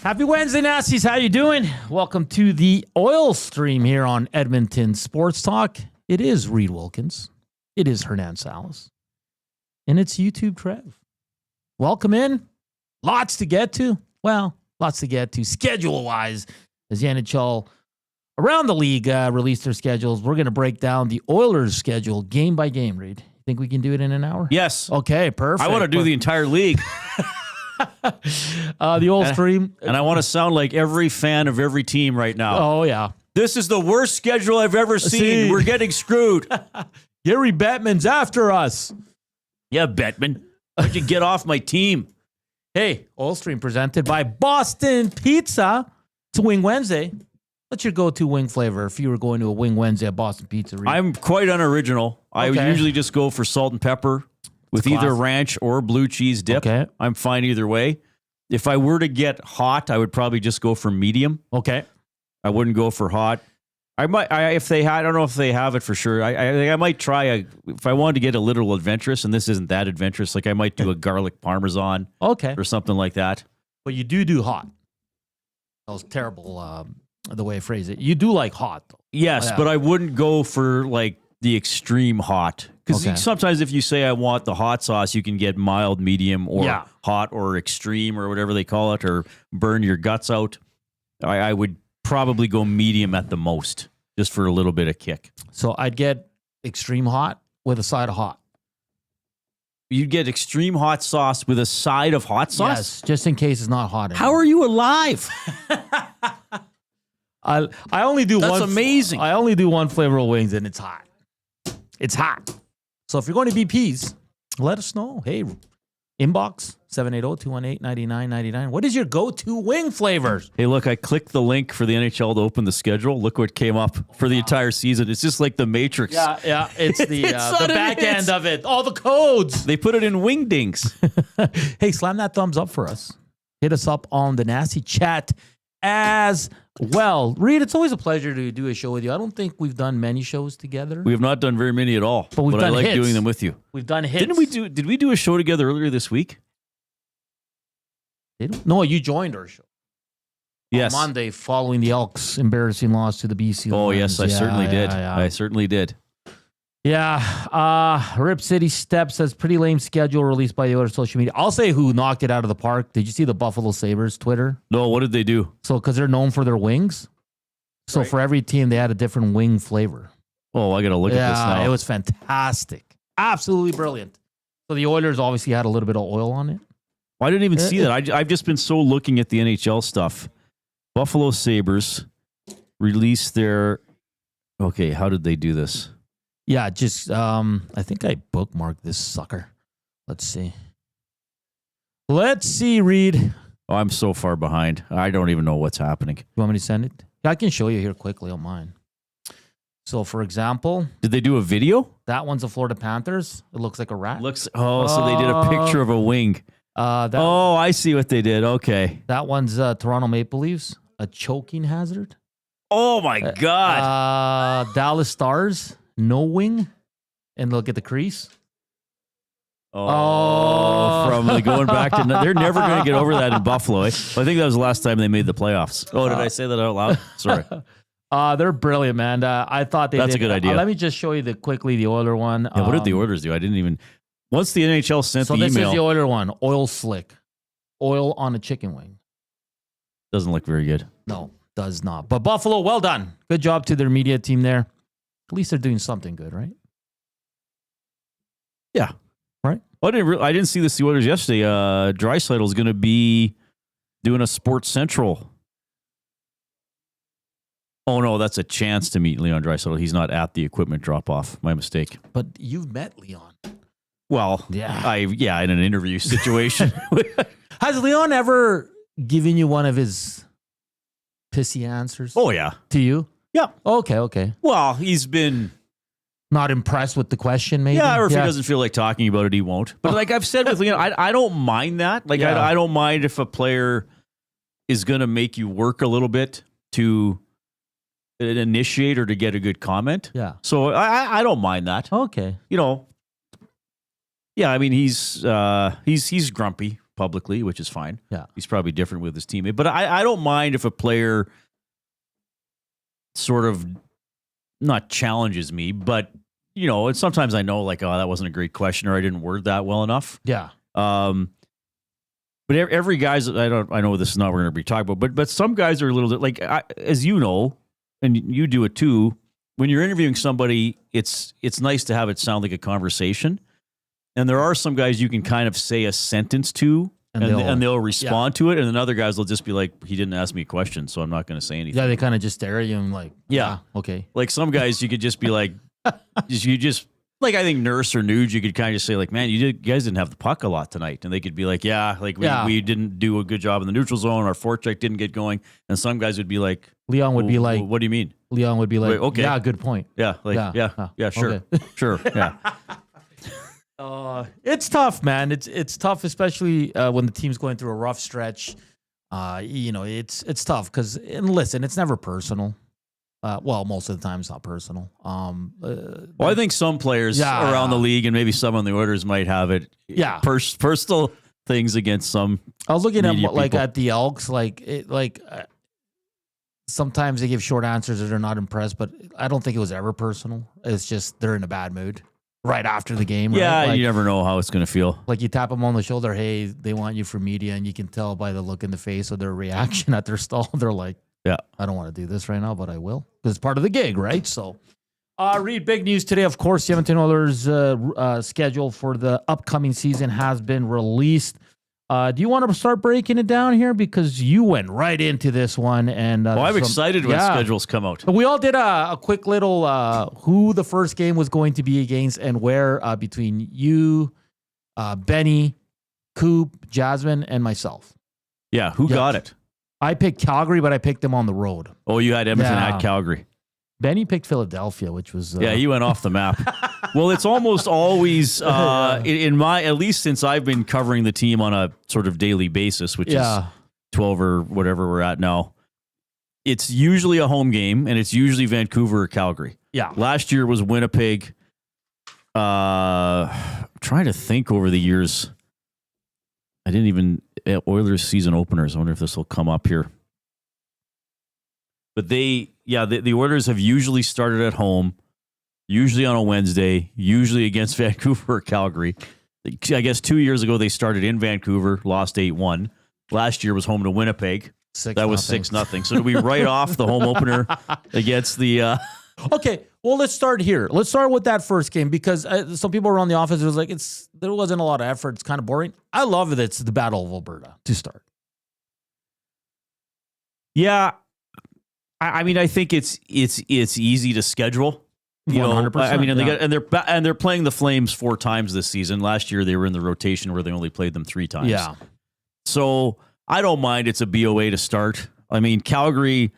Happy Wednesday, Nasties. How you doing? Welcome to the oil stream here on Edmonton Sports Talk. It is Reid Wilkins. It is Hernan Salas. And it's YouTube Trev. Welcome in. Lots to get to. Well, lots to get to schedule-wise as the NHL around the league release their schedules. We're going to break down the Oilers' schedule game by game, Reid. Think we can do it in an hour? Yes. Okay, perfect. I want to do the entire league. The old stream. And I want to sound like every fan of every team right now. Oh, yeah. This is the worst schedule I've ever seen. We're getting screwed. Gary Bettman's after us. Yeah, Bettman. Why don't you get off my team? Hey, oil stream presented by Boston Pizza. It's a Wing Wednesday. What's your go-to wing flavor if you were going to a Wing Wednesday at Boston Pizza? Reid? I'm quite unoriginal. Okay. I usually just go for salt and pepper with either ranch or blue cheese dip. Okay. I'm fine either way. If I were to get hot, I would probably just go for medium. Okay. I wouldn't go for hot. If they had, I don't know if they have it for sure. I might try if I wanted to get a little adventurous, and this isn't that adventurous. Like I might do a garlic parmesan, or something like that. But you do hot. That was terrible. The way I phrase it. You do like hot, though. Yes, but I wouldn't go for like the extreme hot because sometimes if you say I want the hot sauce, you can get mild, medium, or hot, or extreme, or whatever they call it, or burn your guts out. I would probably go medium at the most, just for a little bit of kick. So I'd get extreme hot with a side of hot. You'd get extreme hot sauce with a side of hot sauce? Yes, just in case it's not hot anymore. How are you alive? I only do That's one. amazing. I only do one flavor of wings, and it's hot. It's hot. So if you're going to BP's, let us know. Hey, inbox 780-218-9999. What is your go-to wing flavors? Hey, look, I clicked the link for the NHL to open the schedule. Look what came up for the entire season. It's just like the Matrix. Yeah. It's the back end of it. All the codes. They put it in wingdings. Hey, slam that thumbs up for us. Hit us up on the Nasty Chat as well. Reid, it's always a pleasure to do a show with you. I don't think we've done many shows together. We have not done very many at all, but I like hits. doing them with you. We've done hits. Did we do a show together earlier this week? No, you joined our show. Yes. On Monday, following the Elks' embarrassing loss to the BC Oh, Lions. yes, I certainly did. I certainly did. Yeah. Rip City Step says, pretty lame schedule released by the Oilers social media. I'll say who knocked it out of the park. Did you see the Buffalo Sabres Twitter? No, what did they do? So, because they're known for their wings. So, for every team, they had a different wing flavor. Oh, I got to look at this now. It was fantastic. Absolutely brilliant. So, the Oilers obviously had a little bit of oil on it. I didn't even see that. I've just been so looking at the NHL stuff. Buffalo Sabres released their... Okay, how did they do this? Yeah, just, I think I bookmarked this sucker. Let's see, Reid. Oh, I'm so far behind. I don't even know what's happening. You want me to send it? I can show you here quickly on mine. So, for example... Did they do a video? That one's the Florida Panthers. It looks like a rat. So they did a picture of a wing. I see what they did. Okay. That one's Toronto Maple Leafs. A choking hazard. Oh, my God. Dallas Stars. No wing, and look at the crease. From going back to... They're never going to get over that in Buffalo. I think that was the last time they made the playoffs. Oh, did I say that out loud? Sorry. They're brilliant, man. I thought That's a good idea. Let me just show you quickly the Oiler one. Yeah, what did the Oilers do? I didn't even... Once the NHL sent the email... So this is the Oiler one. Oil slick. Oil on a chicken wing. Doesn't look very good. No, does not. But Buffalo, well done. Good job to their media team there. At least they're doing something good, right? Yeah. Right? Well, I didn't see the Oilers yesterday. Draisaitl is going to be doing a Sports Central. Oh, no, that's a chance to meet Leon Draisaitl. He's not at the equipment drop-off. My mistake. But you've met Leon. Well, yeah, in an interview situation. Has Leon ever given you one of his pissy answers? Oh, yeah. To you? Yeah. Okay. Well, he's been... Not impressed with the question, maybe? Yeah, or if he doesn't feel like talking about it, he won't. But like I've said with Leon, I don't mind that. Like, I don't mind if a player is going to make you work a little bit to initiate or to get a good comment. Yeah. So I don't mind that. Okay. Yeah, I mean, he's grumpy. publicly, which is fine. Yeah. He's probably different with his teammate. But I don't mind if a player sort of not challenges me, but, and sometimes I know, like, oh, that wasn't a great question, or I didn't word that well enough. Yeah. But every guy's, I know this is not what we're going to be talking about, but some guys are a little bit, like, as you know, and you do it too, when you're interviewing somebody, it's nice to have it sound like a conversation. And there are some guys you can kind of say a sentence to, and they'll respond to it. And then other guys will just be like, he didn't ask me a question, so I'm not going to say anything. Yeah, they kind of just stare at you and like, okay. Like some guys, you could just be like, like I think Nurse or Nuge, you could kind of just say like, man, you guys didn't have the puck a lot tonight. And they could be like, we didn't do a good job in the neutral zone. Our forecheck didn't get going. And some guys would be like, Leon would be like, what do you mean? Leon would be like, okay. Yeah, good point. Yeah. Sure. Okay. Sure. Yeah. It's tough, man. It's tough, especially when the team's going through a rough stretch. It's tough because, and listen, it's never personal. Most of the time it's not personal. I think some players around the league and maybe some on the Oilers might have it. Yeah, personal things against some. I was looking at people. At the Elks, sometimes they give short answers or they're not impressed, but I don't think it was ever personal. It's just they're in a bad mood right after the game. Yeah, right? You never know how it's going to feel. Like you tap them on the shoulder, hey, they want you for media, and you can tell by the look in the face of their reaction at their stall. They're like, yeah, I don't want to do this right now, but I will because it's part of the gig, right? So, Reid, big news today. Of course, the Edmonton Oilers' schedule for the upcoming season has been released. Do you want to start breaking it down here because you went right into this one? And I'm excited when schedules come out. We all did a quick little who the first game was going to be against and where between you, Benny, Coop, Jasmine, and myself. Yeah, who got it? I picked Calgary, but I picked them on the road. Oh, you had Edmonton at Calgary. Benny picked Philadelphia, which was... you went off the map. Well, it's almost always, at least since I've been covering the team on a sort of daily basis, which is 12 or whatever we're at now, it's usually a home game, and it's usually Vancouver or Calgary. Yeah. Last year was Winnipeg. Trying to think over the years. I didn't even... Oilers season openers. I wonder if this will come up here. But the Oilers have usually started at home, usually on a Wednesday, usually against Vancouver or Calgary. I guess 2 years ago they started in Vancouver, lost 8-1. Last year was home to Winnipeg. That was 6-0. So do we write off the home opener against the... Okay, well, let's start here. Let's start with that first game because some people around the office was like, there wasn't a lot of effort. It's kind of boring. I love that it's the Battle of Alberta to start. Yeah, I mean, I think it's easy to schedule. 100%, I mean, and they're playing the Flames 4 times this season. Last year they were in the rotation where they only played them 3 times. Yeah, so I don't mind. It's a BOA to start. I mean, Calgary.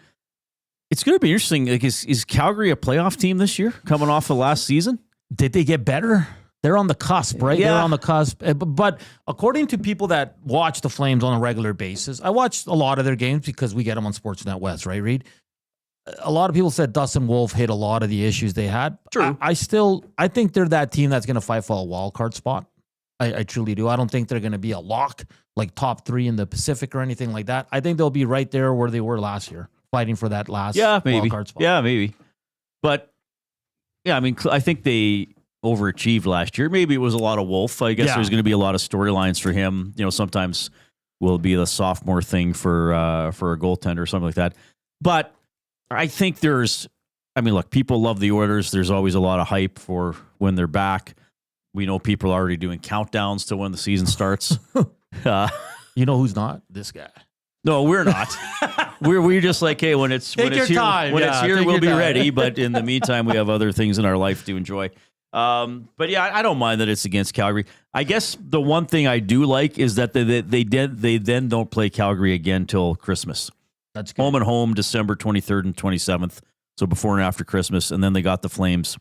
It's going to be interesting. Like, is Calgary a playoff team this year, coming off of last season? Did they get better? They're on the cusp, right? Yeah. They're on the cusp. But according to people that watch the Flames on a regular basis, I watched a lot of their games because we get them on Sportsnet West, right, Reid? A lot of people said Dustin Wolf hit a lot of the issues they had. True. I think they're that team that's going to fight for a wild card spot. I truly do. I don't think they're going to be a lock, like top 3 in the Pacific or anything like that. I think they'll be right there where they were last year, fighting for that last wild card spot. Yeah, maybe. But, yeah, I mean, I think they overachieved last year. Maybe it was a lot of Wolf. I guess there's going to be a lot of storylines for him. Sometimes will be the sophomore thing for a goaltender or something like that. But I think look, people love the Oilers. There's always a lot of hype for when they're back. We know people are already doing countdowns to when the season starts. You know who's not? This guy. No, we're not. we're just like, hey, when it's here, we'll be ready. But in the meantime, we have other things in our life to enjoy. But yeah, I don't mind that it's against Calgary. I guess the one thing I do like is that they then don't play Calgary again till Christmas. That's good. Home and home, December 23rd and 27th. So before and after Christmas, and then they got the Flames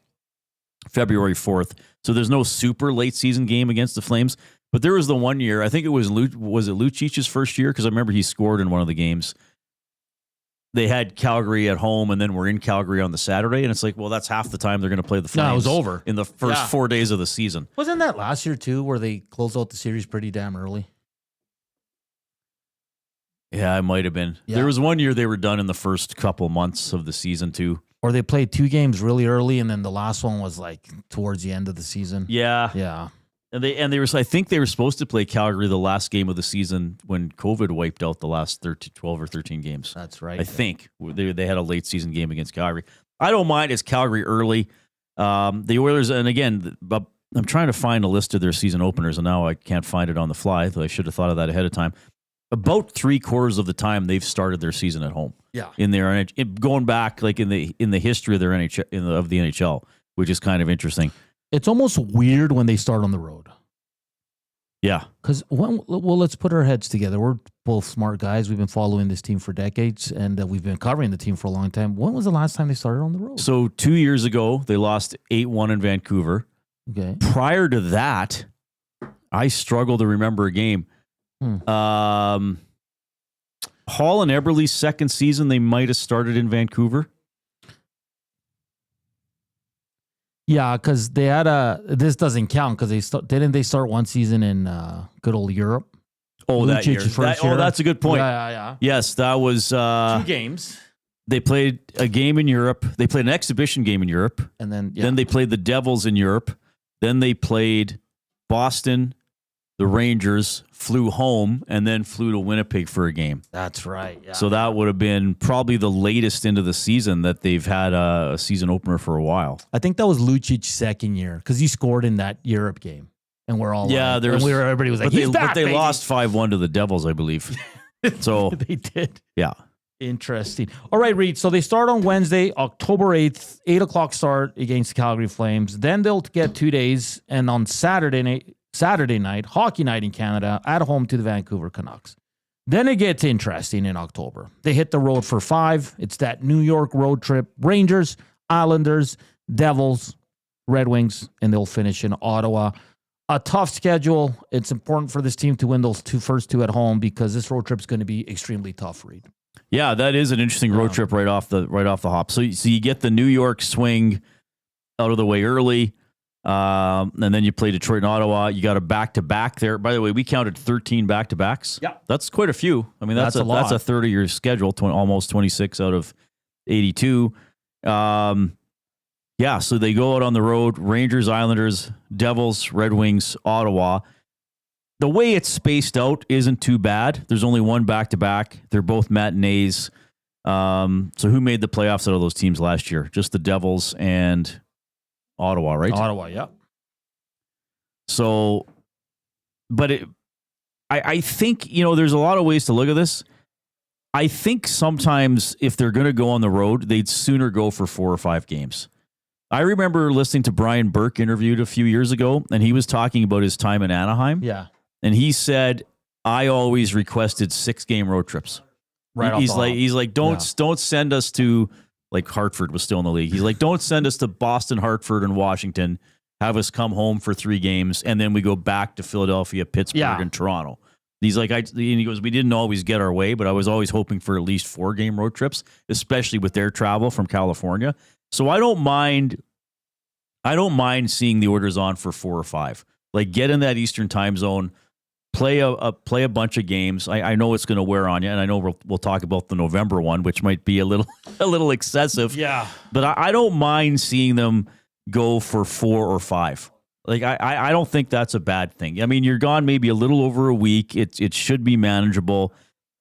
February 4th. So there's no super late season game against the Flames. But there was the one year, I think it was Lucic's first year? Because I remember he scored in one of the games. They had Calgary at home, and then we're in Calgary on the Saturday. And it's like, well, that's half the time they're going to play the Flames. No, it was over in the first 4 days of the season. Wasn't that last year, too, where they closed out the series pretty damn early? Yeah, it might have been. Yeah. There was one year they were done in the first couple months of the season too. Or they played 2 games really early, and then the last one was like towards the end of the season. Yeah. Yeah. And they were. I think they were supposed to play Calgary the last game of the season when COVID wiped out the last 12 or 13 games. That's right. I think they had a late season game against Calgary. I don't mind. It's Calgary early. The Oilers, and again, I'm trying to find a list of their season openers, and now I can't find it on the fly. Though I should have thought of that ahead of time. About 3/4 of the time they've started their season at home. Yeah, in their going back like in the history of their NHL of the NHL, which is kind of interesting. It's almost weird when they start on the road. Yeah, because let's put our heads together. We're both smart guys. We've been following this team for decades, and we've been covering the team for a long time. When was the last time they started on the road? So 2 years ago, they lost 8-1 in Vancouver. Okay. Prior to that, I struggle to remember a game. Hall and Eberle's second season, they might have started in Vancouver. Yeah, because they had this doesn't count because didn't they start one season in good old Europe? Oh, that year. That's a good point. Yeah. Yes, that was 2 games. They played a game in Europe. They played an exhibition game in Europe, and then they played the Devils in Europe. Then they played Boston, the Rangers, flew home, and then flew to Winnipeg for a game. That's right. Yeah. So that would have been probably the latest into the season that they've had a season opener for a while. I think that was Lucic's second year because he scored in that Europe game, and we're all everybody was like, but they lost 5-1 to the Devils, I believe. So they did. Yeah. Interesting. All right, Reid. So they start on Wednesday, October 8th, 8 o'clock start against the Calgary Flames. Then they'll get 2 days, and on Saturday night, hockey night in Canada, at home to the Vancouver Canucks. Then it gets interesting in October. They hit the road for 5. It's that New York road trip. Rangers, Islanders, Devils, Red Wings, and they'll finish in Ottawa. A tough schedule. It's important for this team to win those first two at home because this road trip is going to be extremely tough, Reid. Yeah, that is an interesting road trip right off the hop. So you get the New York swing out of the way early. And then you play Detroit and Ottawa. You got a back-to-back there. By the way, we counted 13 back-to-backs. Yeah. That's quite a few. I mean, that's a third of your schedule, almost 26 out of 82. Yeah, so they go out on the road, Rangers, Islanders, Devils, Red Wings, Ottawa. The way it's spaced out isn't too bad. There's only one back-to-back. They're both matinees. So who made the playoffs out of those teams last year? Just the Devils and Ottawa, right? Ottawa, yeah. So, but I think, there's a lot of ways to look at this. I think sometimes if they're going to go on the road, they'd sooner go for 4 or 5 games. I remember listening to Brian Burke interviewed a few years ago, and he was talking about his time in Anaheim. Yeah. And he said, I always requested 6-game road trips. Right. He's like, don't send us to, like, Hartford was still in the league. He's like, don't send us to Boston, Hartford, and Washington. Have us come home for 3 games, and then we go back to Philadelphia, Pittsburgh, and Toronto. He's like, he goes, we didn't always get our way, but I was always hoping for at least 4-game road trips, especially with their travel from California. So I don't mind seeing the Oilers on for 4 or 5. Like, get in that Eastern time zone, play a bunch of games. I know it's going to wear on you, and I know we'll talk about the November one, which might be a little excessive. Yeah, but I don't mind seeing them go for 4 or 5. Like, I don't think that's a bad thing. I mean, you're gone maybe a little over a week. It should be manageable.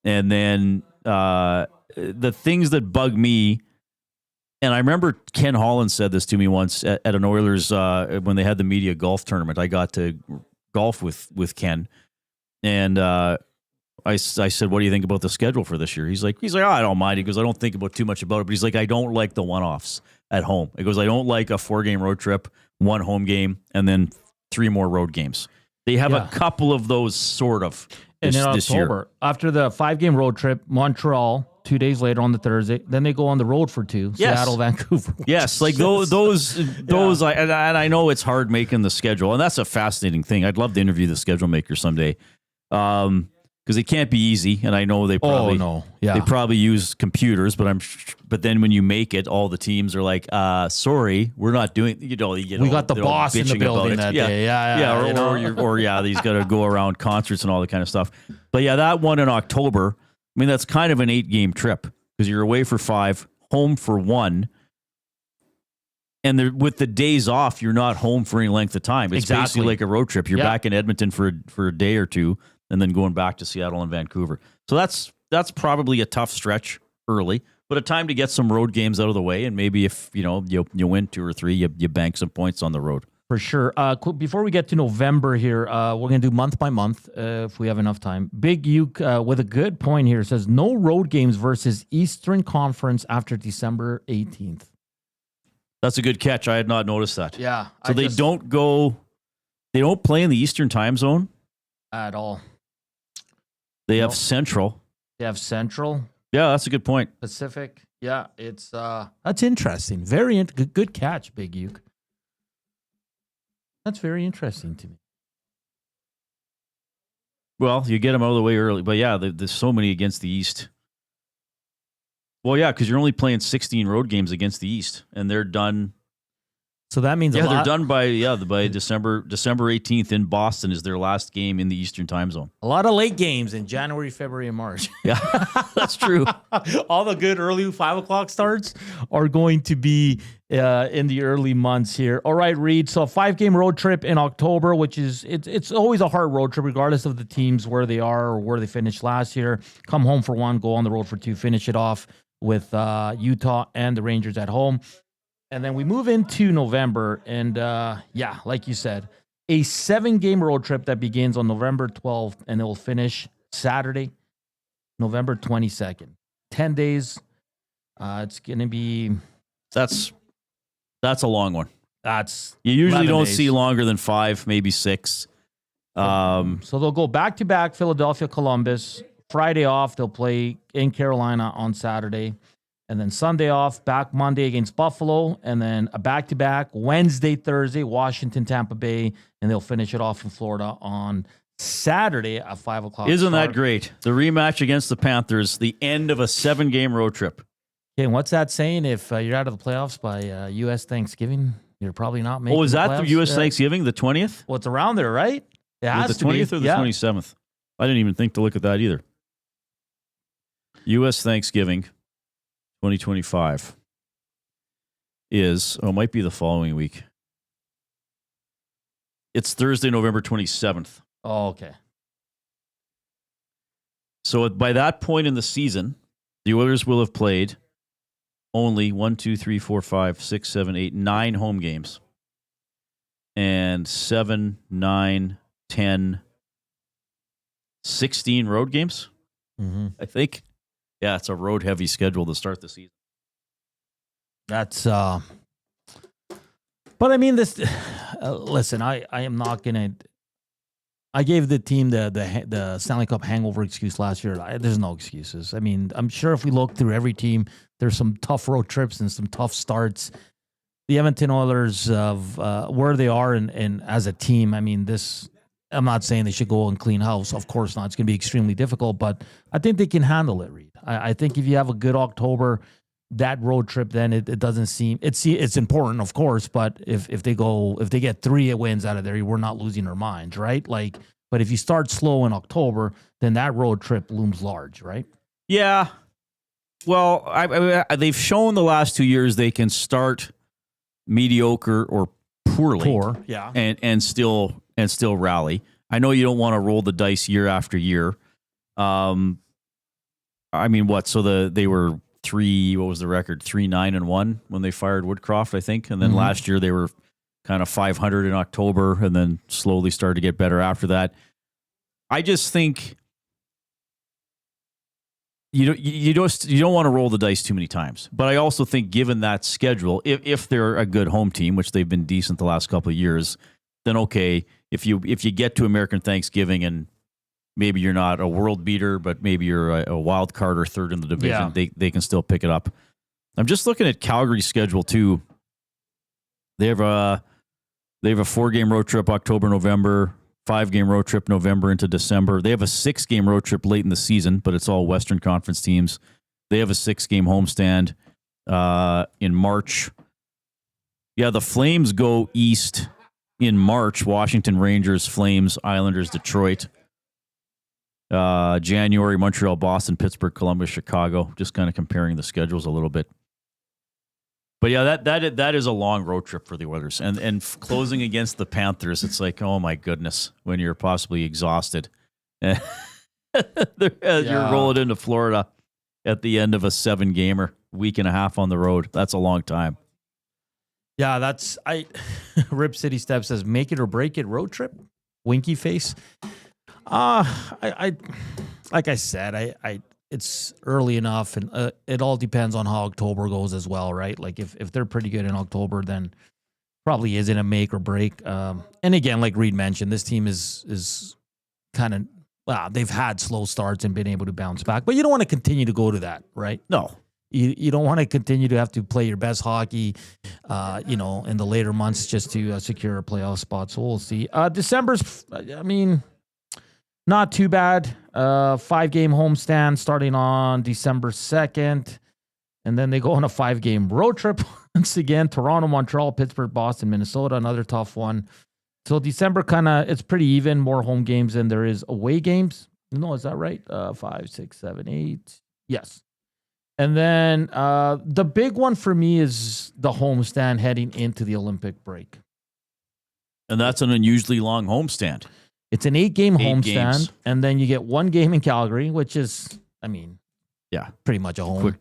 And then the things that bug me, and I remember Ken Holland said this to me once at an Oilers when they had the media golf tournament. I got to golf with Ken, and I said, "What do you think about the schedule for this year?" He's like, "Oh, I don't mind." He goes, "I don't think about too much about it," but he's like, "I don't like the one-offs at home." He goes, "I don't like a 4-game road trip, 1 home game, and then 3 more road games." They have a couple of those sort of this October, year. After the 5-game road trip, Montreal. 2 days later on the Thursday, then they go on the road for 2. Yes. Seattle, Vancouver. Yes, like those. Yeah. And I know it's hard making the schedule, and that's a fascinating thing. I'd love to interview the schedule maker someday, because it can't be easy. And I know they probably they probably use computers, but then when you make it, all the teams are like, "Sorry, we're not doing." We got the boss in the building that day. Or he's got to go around concerts and all that kind of stuff. But yeah, that one in October. I mean, that's kind of an 8-game trip because you're away for 5, home for 1. And with the days off, you're not home for any length of time. It's basically like a road trip. You're back in Edmonton for a day or two, and then going back to Seattle and Vancouver. So that's probably a tough stretch early, but a time to get some road games out of the way. And maybe if you win 2 or 3, you bank some points on the road. For sure. Before we get to November here, we're going to do month by month if we have enough time. Big Uke with a good point here says no road games versus Eastern Conference after December 18th. That's a good catch. I had not noticed that. Yeah. So they don't play in the Eastern time zone at all. They have Central. They have Central. Yeah, that's a good point. Pacific. Yeah, it's that's interesting. Very good catch, Big Uke. That's very interesting to me. Well, you get them out of the way early. But yeah, there's so many against the East. Well, yeah, because you're only playing 16 road games against the East, and they're done. So that means they're done by December 18th in Boston is their last game in the Eastern time zone. A lot of late games in January, February, and March. Yeah, that's true. All the good early 5:00 starts are going to be in the early months here. All right, Reid. So a 5-game road trip in October, which is it's always a hard road trip, regardless of the teams where they are or where they finished last year. Come home for 1, go on the road for 2, finish it off with Utah and the Rangers at home. And then we move into November, and like you said, a 7-game road trip that begins on November 12th, and it will finish Saturday, November 22nd. 10 days. It's going to be... That's a long one. You usually don't see longer than 5, maybe 6. So they'll go back-to-back Philadelphia, Columbus. Friday off, they'll play in Carolina on Saturday. And then Sunday off, back Monday against Buffalo, and then a back-to-back Wednesday, Thursday, Washington, Tampa Bay, and they'll finish it off in Florida on Saturday at 5:00. Isn't that great? The rematch against the Panthers, the end of a 7-game road trip. Okay, and what's that saying? If you're out of the playoffs by U.S. Thanksgiving, you're probably not making. Oh, is that the U.S. Thanksgiving, the 20th? Well, it's around there, right? It has the 20th or the 27th? I didn't even think to look at that either. U.S. Thanksgiving 2025 is, it might be the following week. It's Thursday, November 27th. Oh, okay. So by that point in the season, the Oilers will have played only 9 home games. And 7, 9, 10, 16 road games, I think. Yeah, it's a road-heavy schedule to start the season. That's, but I mean, this. Listen, I am not gonna. I gave the team the Stanley Cup hangover excuse last year. There's no excuses. I mean, I'm sure if we look through every team, there's some tough road trips and some tough starts. The Edmonton Oilers of where they are and as a team. I mean, this. I'm not saying they should go and clean house. Of course not. It's going to be extremely difficult, but I think they can handle it, Reid. I think if you have a good October, that road trip, then it doesn't seem it's important, of course. But if they get 3 wins out of there, we're not losing our minds, right? But if you start slow in October, then that road trip looms large, right? Yeah. Well, they've shown the last 2 years they can start mediocre or poorly, yeah, and still rally. I know you don't want to roll the dice year after year. I mean, what? So they were 3. What was the record? 3-9-1 when they fired Woodcroft, I think. And then last year they were kind of 500 in October, and then slowly started to get better after that. I just think you don't want to roll the dice too many times. But I also think, given that schedule, if they're a good home team, which they've been decent the last couple of years, then okay. If you get to American Thanksgiving and maybe you're not a world beater, but maybe you're a wild card or third in the division, they can still pick it up. I'm just looking at Calgary's schedule too. They have a 4-game road trip October, November, 5-game road trip November into December. They have a 6-game road trip late in the season, but it's all Western Conference teams. They have a 6-game homestand in March. Yeah, the Flames go east in March. Washington, Rangers, Flames, Islanders, Detroit. January, Montreal, Boston, Pittsburgh, Columbus, Chicago. Just kind of comparing the schedules a little bit. But yeah, that is a long road trip for the Oilers, and closing against the Panthers, it's like, oh my goodness, when you're possibly exhausted, you're rolling into Florida at the end of a 7-gamer, week and a half on the road. That's a long time. Yeah, Rip City Step says, make it or break it road trip. Winky face. I like I said, it's early enough, and it all depends on how October goes as well, right? Like if they're pretty good in October, then probably isn't a make or break. And again, like Reid mentioned, this team is kind of, well, they've had slow starts and been able to bounce back, but you don't want to continue to go to that, right? No. You don't want to continue to have to play your best hockey, in the later months just to secure a playoff spot. So we'll see. December's, not too bad. 5-game homestand starting on December 2nd. And then they go on a 5-game road trip once again. Toronto, Montreal, Pittsburgh, Boston, Minnesota. Another tough one. So December it's pretty even. More home games than there is away games. No, is that right? 5, 6, 7, 8. Yes. And then the big one for me is the homestand heading into the Olympic break. And that's an unusually long homestand. It's an 8-game homestand, and then you get 1 game in Calgary, which is, pretty much a quick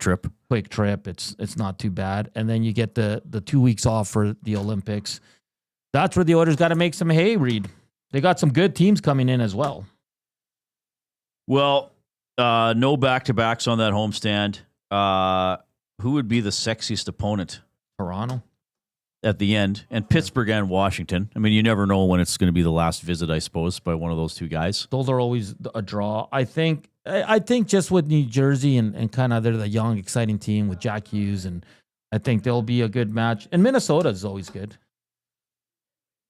trip. It's not too bad. And then you get the 2 weeks off for the Olympics. That's where the Oilers got to make some hay, Reid. They got some good teams coming in as well. Well, no back-to-backs on that homestand. Who would be the sexiest opponent? Toronto. At the end, and Pittsburgh and Washington. I mean, you never know when it's going to be the last visit, I suppose, by one of those two guys. Those are always a draw. I think just with New Jersey and kind of they're the young, exciting team with Jack Hughes, and I think they'll be a good match. And Minnesota is always good.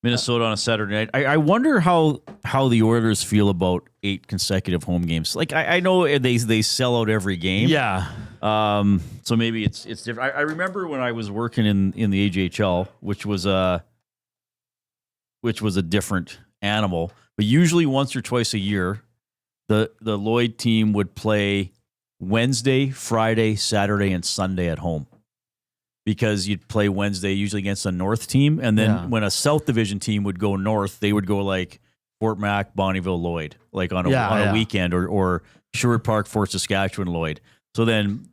Minnesota on a Saturday night. I wonder how the Oilers feel about 8 consecutive home games. Like I know they sell out every game. Yeah. So maybe it's different. I remember when I was working in the AJHL, which was a different animal. But usually once or twice a year, the Lloyd team would play Wednesday, Friday, Saturday, and Sunday at home. Because you'd play Wednesday usually against a North team, and then when a South Division team would go North, they would go like Fort Mac, Bonnyville, Lloyd, like on a weekend, or Sherwood Park, Fort Saskatchewan, Lloyd. So then,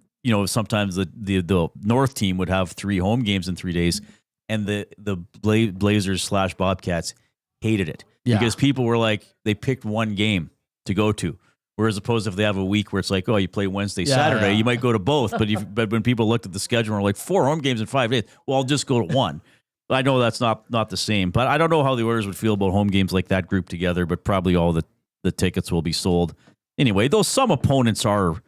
sometimes the North team would have 3 home games in 3 days, and the Blazers / Bobcats hated it because people were like, they picked 1 game to go to. Whereas opposed if they have a week where it's like, oh, you play Wednesday, Saturday, you might go to both. But when people looked at the schedule and were like 4 home games in 5 days, well, I'll just go to 1. I know that's not the same, but I don't know how the Oilers would feel about home games like that grouped together, but probably all the tickets will be sold. Anyway, though some opponents are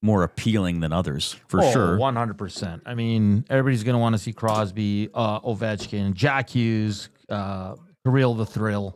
more appealing than others, for sure. 100%. I mean, everybody's going to want to see Crosby, Ovechkin, Jack Hughes, Kirill the Thrill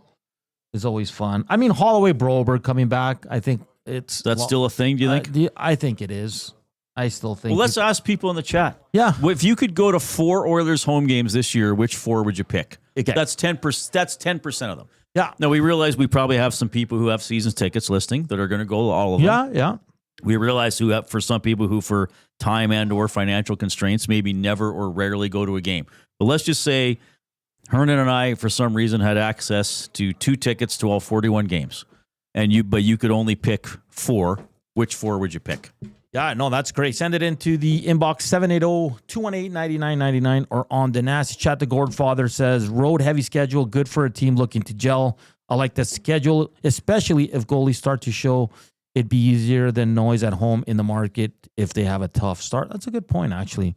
is always fun. I mean, Holloway Broberg coming back, I think that's still a thing, do you think? I think it is. I still think. Well, let's ask people in the chat. Yeah. If you could go to 4 Oilers home games this year, which 4 would you pick? Okay. That's 10%. That's 10% of them. Yeah. Now, we realize we probably have some people who have season tickets listing that are going to go to all of them. Yeah. We realize for some people who, for time and or financial constraints, maybe never or rarely go to a game. But let's just say Hernan and I, for some reason, had access to 2 tickets to all 41 games. But you could only pick 4. Which 4 would you pick? Yeah, no, that's great. Send it into the inbox 780-218-9999 or on the nasty chat. The Gordfather says, road heavy schedule, good for a team looking to gel. I like the schedule, especially if goalies start to show. It'd be easier than noise at home in the market if they have a tough start. That's a good point, actually.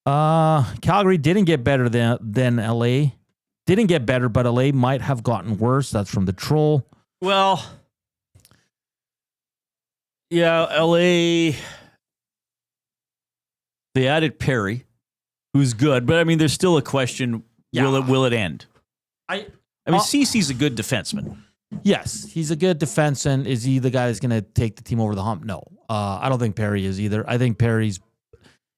Calgary didn't get better than LA. Didn't get better, but LA might have gotten worse. That's from the Troll. Well, yeah, LA, they added Perry, who's good, but I mean, there's still a question, will it end? I mean, CeCe's a good defenseman. Yes, he's a good defenseman. Is he the guy that's going to take the team over the hump? No. I don't think Perry is either. I think Perry's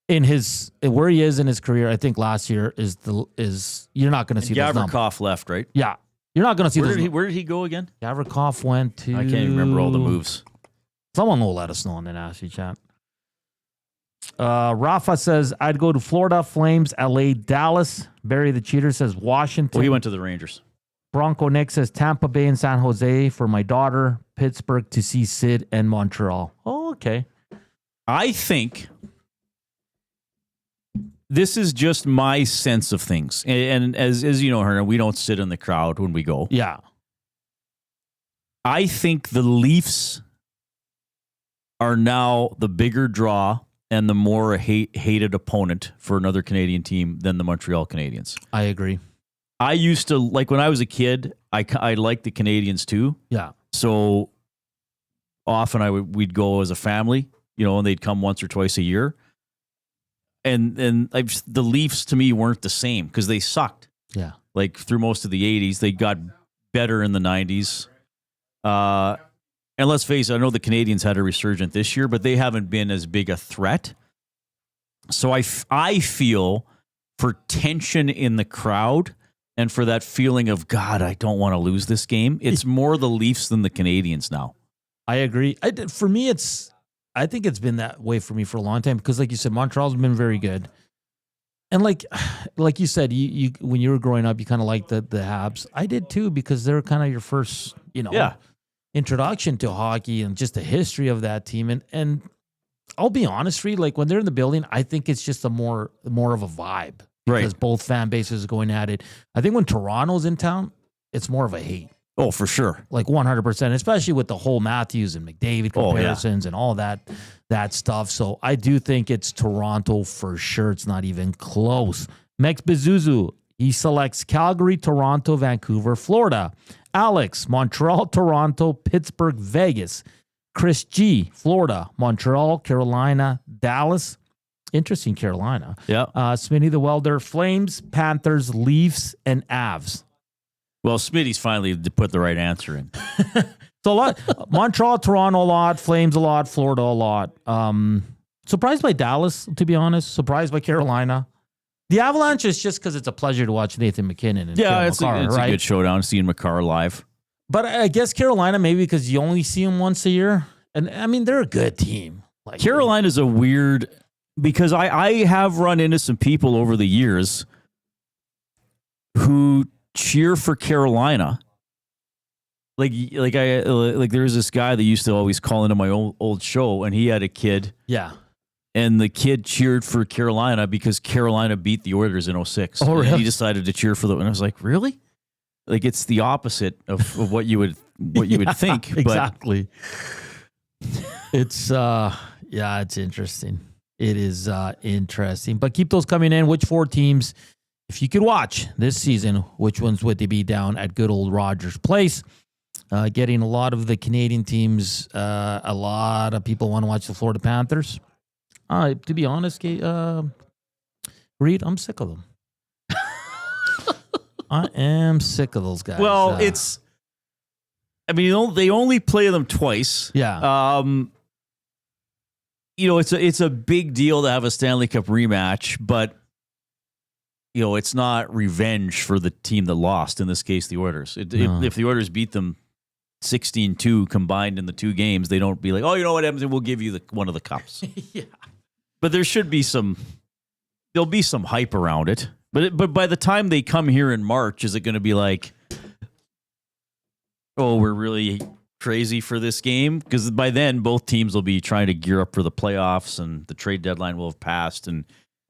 where he is in his career. I think last year is you're not going to see those numbers. Gavrikov left, right? Yeah. You're not going to see those. Where did he go again? Gavrikov went to... I can't even remember all the moves. Someone will let us know in the nasty chat. Rafa says, I'd go to Florida, Flames, LA, Dallas. Barry the Cheater says Washington. Well, he went to the Rangers. Bronco Nick says Tampa Bay and San Jose for my daughter. Pittsburgh to see Sid and Montreal. Oh, okay. I think this is just my sense of things. And as you know, Hernan, we don't sit in the crowd when we go. Yeah. I think the Leafs are now the bigger draw and the more hated opponent for another Canadian team than the Montreal Canadiens. I agree. I used to, like when I was a kid, I liked the Canadians too. Yeah. So often we'd go as a family, and they'd come once or twice a year. And the Leafs to me weren't the same because they sucked. Yeah. Like through most of the 80s, they got better in the 90s. And let's face it, I know the Canadians had a resurgence this year, but they haven't been as big a threat. So I feel for tension in the crowd and for that feeling of, God, I don't want to lose this game. It's more the Leafs than the Canadians now. I agree. For me, I think it's been that way for me for a long time because, like you said, Montreal's been very good. And like you said, you when you were growing up, you kind of liked the Habs. I did too because they're kind of your first, introduction to hockey and just the history of that team. And I'll be honest, Reid, like when they're in the building, I think it's just a more of a vibe because both fan bases are going at it. I think when Toronto's in town, it's more of a hate. Oh, for sure. Like 100%, especially with the whole Matthews and McDavid comparisons and all that stuff. So I do think it's Toronto for sure. It's not even close. Mex Bezuzu, he selects Calgary, Toronto, Vancouver, Florida. Alex, Montreal, Toronto, Pittsburgh, Vegas. Chris G, Florida, Montreal, Carolina, Dallas. Interesting, Carolina. Yeah. Smitty the Welder, Flames, Panthers, Leafs, and Avs. Well, Smitty's finally put the right answer in. So a lot. Montreal, Toronto a lot. Flames a lot. Florida a lot. Surprised by Dallas, to be honest. Surprised by Carolina. The Avalanche is just because it's a pleasure to watch Nathan McKinnon and it's McCarr, a good showdown seeing McCarr live. But I guess Carolina maybe because you only see them once a year. And, I mean, they're a good team. Like, Carolina's a weird... Because I have run into some people over the years who cheer for Carolina. Like there's this guy that used to always call into my old show, and he had a kid. Yeah. And the kid cheered for Carolina because Carolina beat the Oilers in 2006. Oh, really? And he decided to cheer for them. And I was like, really? Like, it's the opposite of what you would think. Exactly. It's it's interesting. It is interesting. But keep those coming in. Which four teams, if you could watch this season, which ones would they be down at good old Rogers Place? Getting a lot of the Canadian teams. A lot of people want to watch the Florida Panthers. To be honest, Reid, I'm sick of them. I am sick of those guys. Well, they only play them twice. Yeah. It's a big deal to have a Stanley Cup rematch, but it's not revenge for the team that lost, in this case, the Oilers. If the Oilers beat them 16-2 combined in the two games, they don't be like, oh, you know what, Edmonton, we'll give you one of the cups. Yeah. But there'll be some hype around it. But by the time they come here in March, is it going to be like, oh, we're really crazy for this game? Because by then, both teams will be trying to gear up for the playoffs, and the trade deadline will have passed, and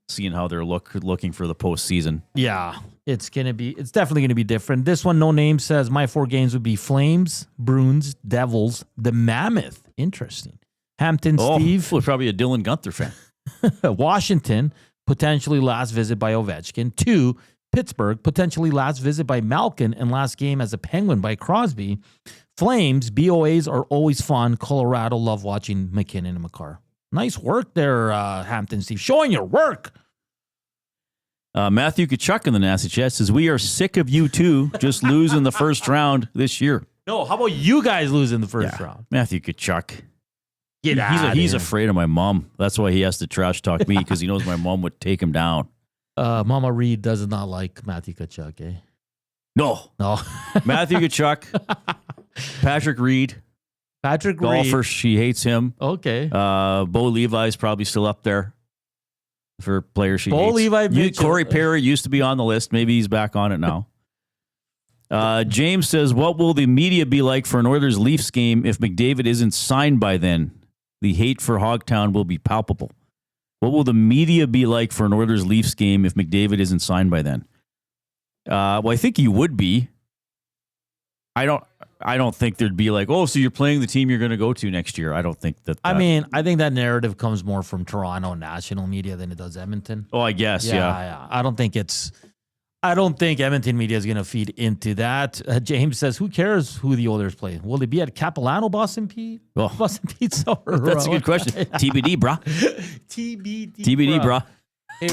seeing how they're looking for the postseason. Yeah, it's definitely gonna be different. This one, no name, says my four games would be Flames, Bruins, Devils, the Mammoth. Interesting. Hampton Steve. Well, probably a Dylan Gunther fan. Washington, potentially last visit by Ovechkin. 2, Pittsburgh, potentially last visit by Malkin and last game as a Penguin by Crosby. Flames, BOAs are always fun. Colorado, love watching McKinnon and McCarr. Nice work there, Hampton Steve. Showing your work. Matthew Kachuk in the nasty chat says, we are sick of you two just losing the first round this year. No, how about you guys losing the first round? Matthew Kachuk. He's afraid of my mom. That's why he has to trash talk me, because he knows my mom would take him down. Mama Reid does not like Matthew Kachuk, eh? No. Matthew Tkachuk, Patrick Reid. Golfer, she hates him. Okay. Bo Levi's probably still up there for players she hates. Bo Levi. Corey Perry used to be on the list. Maybe he's back on it now. James says, what will the media be like for an Oilers-Leafs game if McDavid isn't signed by then? The hate for Hogtown will be palpable. What will the media be like for an Oilers-Leafs game if McDavid isn't signed by then? Well, I think he would be. I don't think there'd be like, oh, so you're playing the team you're going to go to next year. I don't think that. I mean, I think that narrative comes more from Toronto national media than it does Edmonton. Oh, I guess, yeah. I don't think Edmonton media is going to feed into that. James says, who cares who the Oilers play? Will they be at Capilano, Boston Pete? Oh, Boston Pizza? That's a good question. TBD, brah. TBD, brah. Hey,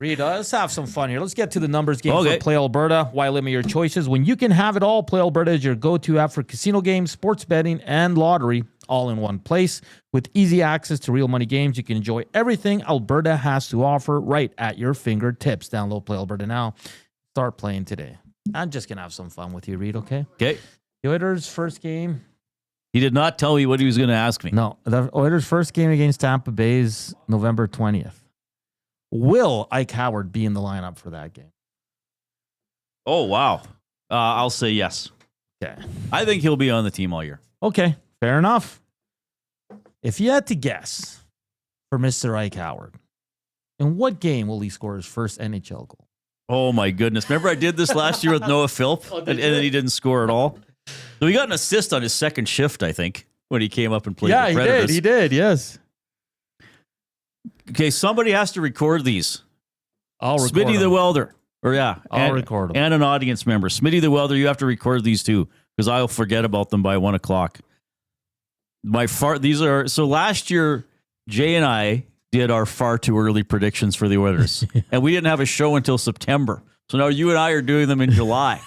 Reid, let's have some fun here. Let's get to the numbers game for Play Alberta. Why limit your choices? When you can have it all, Play Alberta is your go-to app for casino games, sports betting, and lottery, all in one place. With easy access to real money games, you can enjoy everything Alberta has to offer right at your fingertips. Download Play Alberta now. Start playing today. I'm just going to have some fun with you, Reid, okay? Okay. The Oilers' first game. He did not tell me what he was going to ask me. No, the Oilers' first game against Tampa Bay is November 20th. Will Ike Howard be in the lineup for that game? Oh, wow. I'll say yes. Okay. I think he'll be on the team all year. Okay, fair enough. If you had to guess for Mr. Ike Howard, in what game will he score his first NHL goal? Oh, my goodness. Remember I did this last year with Noah Philp, and then he didn't score at all? So he got an assist on his second shift, I think, when he came up and played the Predators. He did, yes. Okay, somebody has to record these. I'll record Smitty the Welder. I'll record them. And an audience member. Smitty the Welder, you have to record these too, because I'll forget about them by 1 o'clock. So last year, Jay and I did our far too early predictions for the Oilers. And we didn't have a show until September. So now you and I are doing them in July.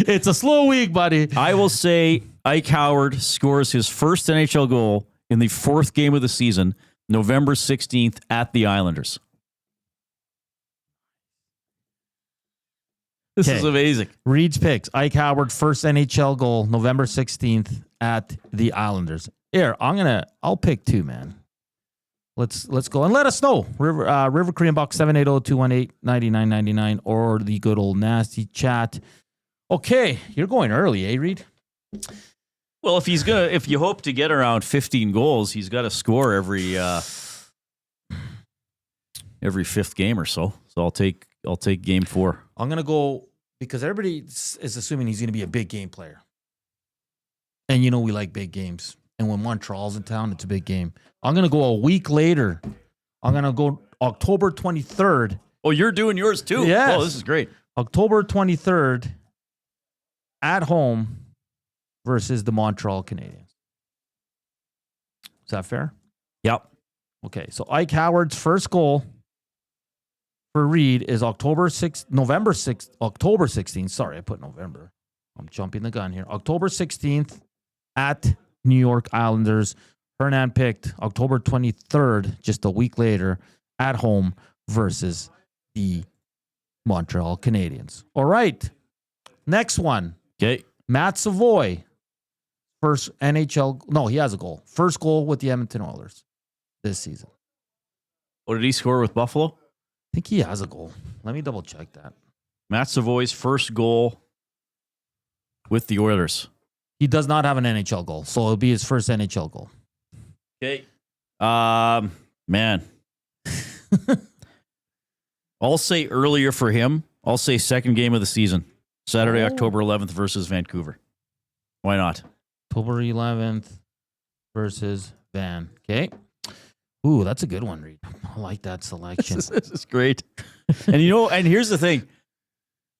It's a slow week, buddy. I will say Ike Howard scores his first NHL goal in the fourth game of the season, November 16th at the Islanders. This is amazing. Reid's picks. Ike Howard, first NHL goal, November 16th at the Islanders. Here, I'll pick two, man. Let's go and let us know. River Korean Box 780-218-9999 or the good old nasty chat. Okay, you're going early, eh, Reid? Well, if you hope to get around 15 goals, he's got to score every fifth game or so. So I'll take game 4. I'm gonna go because everybody is assuming he's gonna be a big game player, and we like big games. And when Montreal's in town, it's a big game. I'm gonna go a week later. I'm gonna go October 23rd. Oh, you're doing yours too? Yes. Oh, this is great. October 23rd at home versus the Montreal Canadiens. Is that fair? Yep. Okay, so Ike Howard's first goal for Reid is October 16th. Sorry, I put November. I'm jumping the gun here. October 16th at New York Islanders. Hernan picked October 23rd, just a week later, at home versus the Montreal Canadiens. All right. Next one. Okay. Matt Savoy. First NHL. No, he has a goal. First goal with the Edmonton Oilers this season. What did he score with Buffalo? I think he has a goal. Let me double check that. Matt Savoy's first goal with the Oilers. He does not have an NHL goal, so it'll be his first NHL goal. Okay. Man. I'll say earlier for him. I'll say second game of the season. Saturday, October 11th versus Vancouver. Why not? October 11th versus Van. Okay. Ooh, that's a good one, Reid. I like that selection. This is great. And and here's the thing.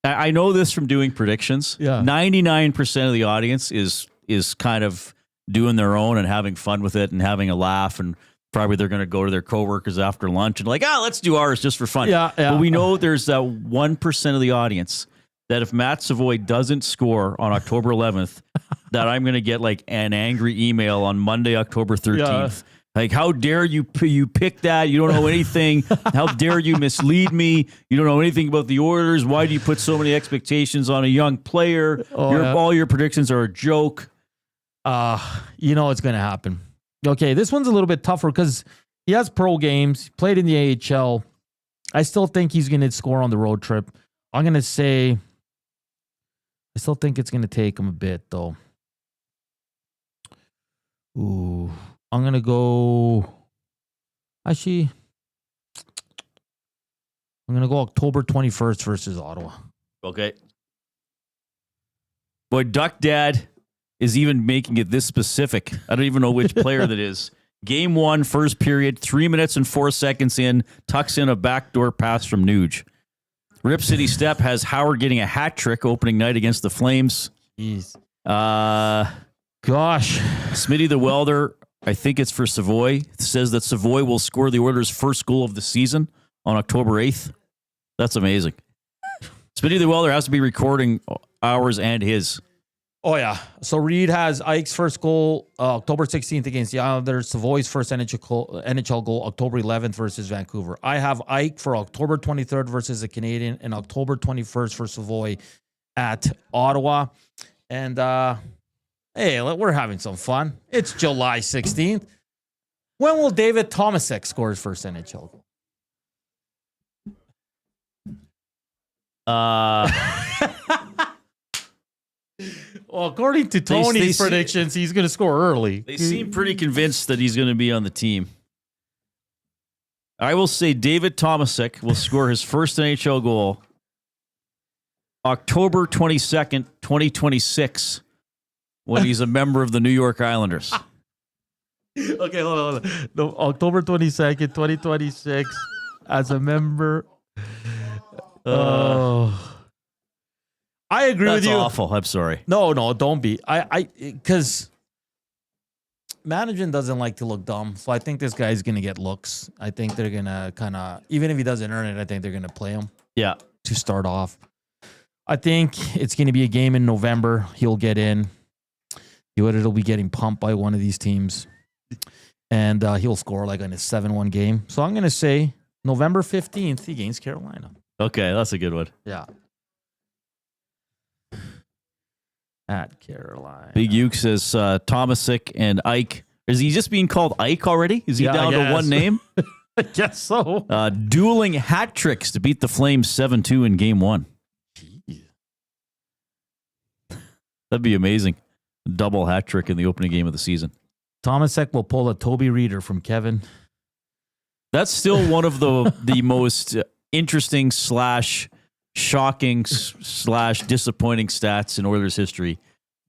I know this from doing predictions. Yeah. 99% of the audience is kind of doing their own and having fun with it and having a laugh, and probably they're going to go to their coworkers after lunch and let's do ours just for fun. Yeah. But we know there's that 1% of the audience that if Matt Savoy doesn't score on October 11th, that I'm going to get an angry email on Monday, October 13th. Like, how dare you pick that? You don't know anything. How dare you mislead me? You don't know anything about the Oilers. Why do you put so many expectations on a young player? All your predictions are a joke. You know it's going to happen. Okay, this one's a little bit tougher because he has pro games. He played in the AHL. I still think he's going to score on the road trip. I'm going to say I still think it's going to take him a bit, though. Ooh. I'm going to go... Actually, I'm going to go October 21st versus Ottawa. Okay. Boy, Duck Dad is even making it this specific. I don't even know which player that is. Game 1, first period, 3 minutes and 4 seconds in, tucks in a backdoor pass from Nuge. Rip City Step has Howard getting a hat trick opening night against the Flames. Jeez. Gosh. Smitty the Welder, I think it's for Savoy, says that Savoy will score the Oilers' first goal of the season on October 8th. That's amazing. Smitty the Welder has to be recording ours and his. Oh, yeah. So Reid has Ike's first goal October 16th against the Islanders. Savoy's first NHL goal October 11th versus Vancouver. I have Ike for October 23rd versus the Canadian and October 21st for Savoy at Ottawa. And, hey, we're having some fun. It's July 16th. When will David Tomasek score his first NHL goal? Well, according to Tony's predictions, he's going to score early. They seem pretty convinced that he's going to be on the team. I will say David Tomasek will score his first NHL goal October 22nd, 2026, when he's a member of the New York Islanders. Okay, hold on. No, October 22nd, 2026, as a member. I agree with you. That's awful. I'm sorry. No, don't be. Because management doesn't like to look dumb. So I think this guy's going to get looks. I think they're going to kind of, even if he doesn't earn it, I think they're going to play him. Yeah. To start off. I think it's going to be a game in November. He'll get in. It'll be getting pumped by one of these teams. And he'll score like in a 7-1 game. So I'm going to say November 15th against Carolina. Okay, that's a good one. Yeah. At Carolina. Big Uke says Tomasek and Ike. Is he just being called Ike already? Is he down to one name? I guess so. Dueling hat tricks to beat the Flames 7-2 in game 1. Jeez. That'd be amazing. Double hat trick in the opening game of the season. Tomasek will pull a Toby Reader from Kevin. That's still one of the most interesting / shocking / disappointing stats in Oilers history.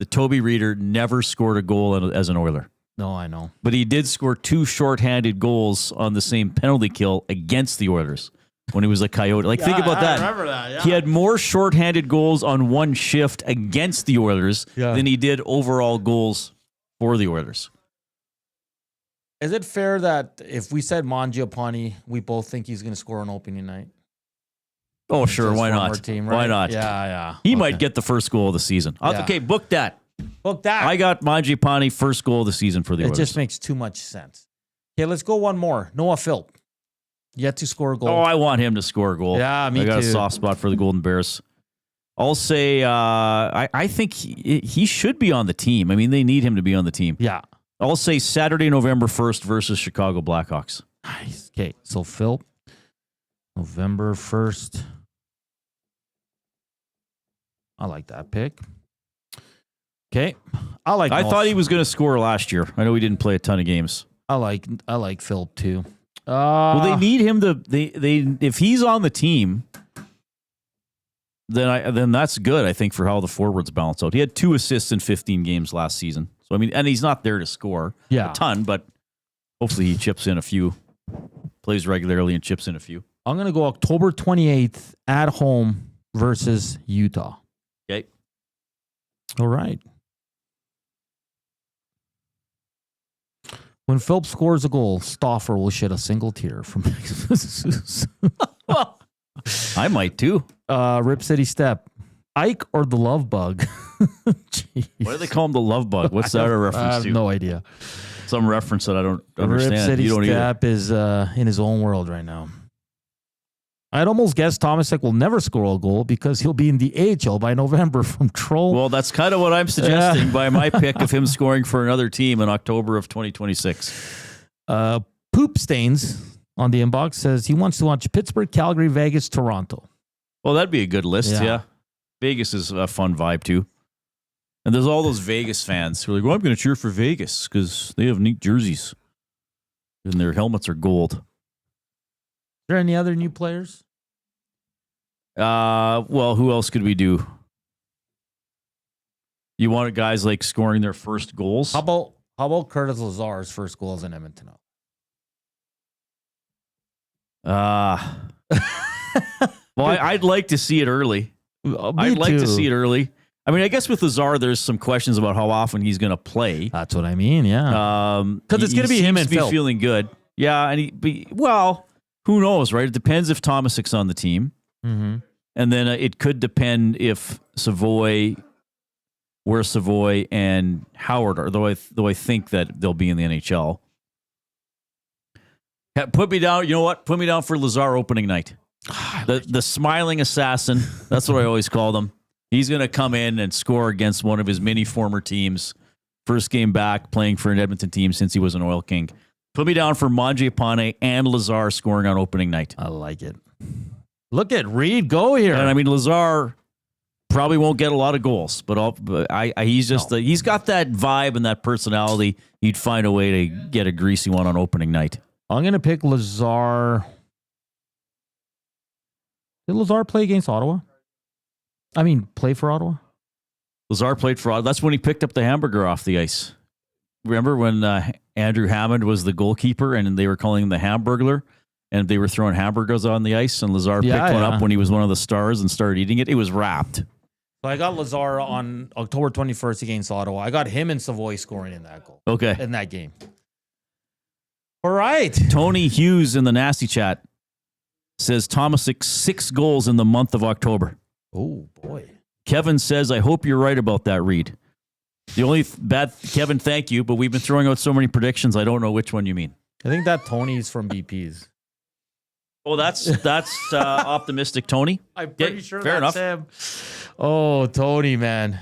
The Toby Reader never scored a goal as an Oiler. No, I know. But he did score 2 shorthanded goals on the same penalty kill against the Oilers when he was a Coyote. Like, think about that. I remember that, yeah. He had more shorthanded goals on one shift against the Oilers than he did overall goals for the Oilers. Is it fair that if we said Mangiapane, we both think he's going to score on opening night? Oh, sure. Why not? Team, right? Why not? Yeah. He might get the first goal of the season. Okay, book that. Book that. I got Mangiapane first goal of the season for the Oilers. It just makes too much sense. Okay, let's go one more. Noah Philp. Yet to score a goal. Oh, I want him to score a goal. Yeah, me too. I got a soft spot for the Golden Bears. I'll say I think he should be on the team. I mean, they need him to be on the team. Yeah. I'll say Saturday, November 1st versus Chicago Blackhawks. Nice. Okay, so Philp, November 1st. I like that pick. Okay. I thought he was going to score last year. I know he didn't play a ton of games. I like Philp too. Well, they need him to if he's on the team, then that's good, I think, for how the forwards balance out. He had 2 assists in 15 games last season. So I mean, and he's not there to score a ton, but hopefully he chips in a few, plays regularly and chips in a few. I'm going to go October 28th at home versus Utah. Okay. All right. When Philp scores a goal, Stauffer will shed a single tear from Well, I might too. Rip City Step. Ike or the Love Bug? Why do they call him the Love Bug? What's that a reference to? I have no idea. It's some reference that I don't understand. Rip City you don't Stap is in his own world right now. I'd almost guess Tomasek will never score a goal because he'll be in the AHL by November from Troll. Well, that's kind of what I'm suggesting by my pick of him scoring for another team in October of 2026. Poop Stains on the inbox says he wants to watch Pittsburgh, Calgary, Vegas, Toronto. Well, that'd be a good list, yeah. Vegas is a fun vibe, too. And there's all those Vegas fans who are like, well, I'm going to cheer for Vegas because they have neat jerseys. And their helmets are gold. Is there any other new players? Well, who else could we do? You want guys like scoring their first goals? How about Curtis Lazar's first goals in Edmonton? Well, I'd like to see it early. I'd like to see it early. I mean, I guess with Lazar, there's some questions about how often he's going to play. That's what I mean, yeah. Because it's going to be him and Phil. Feeling good. Yeah, and well, who knows, right? It depends if Tomasik's on the team. Mm-hmm. And then it could depend if where Savoy and Howard are, though I think that they'll be in the NHL. Put me down, you know what? Put me down for Lazar opening night. The smiling assassin, that's what I always call him. He's going to come in and score against one of his many former teams. First game back, playing for an Edmonton team since he was an Oil King. Put me down for Mangiapane and Lazar scoring on opening night. I like it. Look at Reid go here. And I mean, Lazar probably won't get a lot of goals, but he's just he's got that vibe and that personality. He'd find a way to get a greasy one on opening night. I'm going to pick Lazar. Did Lazar play against Ottawa? I mean, play for Ottawa? Lazar played for Ottawa. That's when he picked up the hamburger off the ice. Remember when Andrew Hammond was the goalkeeper and they were calling him the Hamburglar? And they were throwing hamburgers on the ice, and Lazar picked one up when he was one of the stars and started eating it. It was wrapped. So I got Lazar on October 21st against Ottawa. I got him and Savoy scoring in that goal. Okay. In that game. All right. Tony Hughes in the nasty chat says Tomasik 6 goals in the month of October. Oh, boy. Kevin says, I hope you're right about that, Reid. The only Kevin, thank you, but we've been throwing out so many predictions, I don't know which one you mean. I think that Tony's from BP's. Oh, that's optimistic, Tony. I'm pretty sure fair that's enough. him. Oh, Tony, man.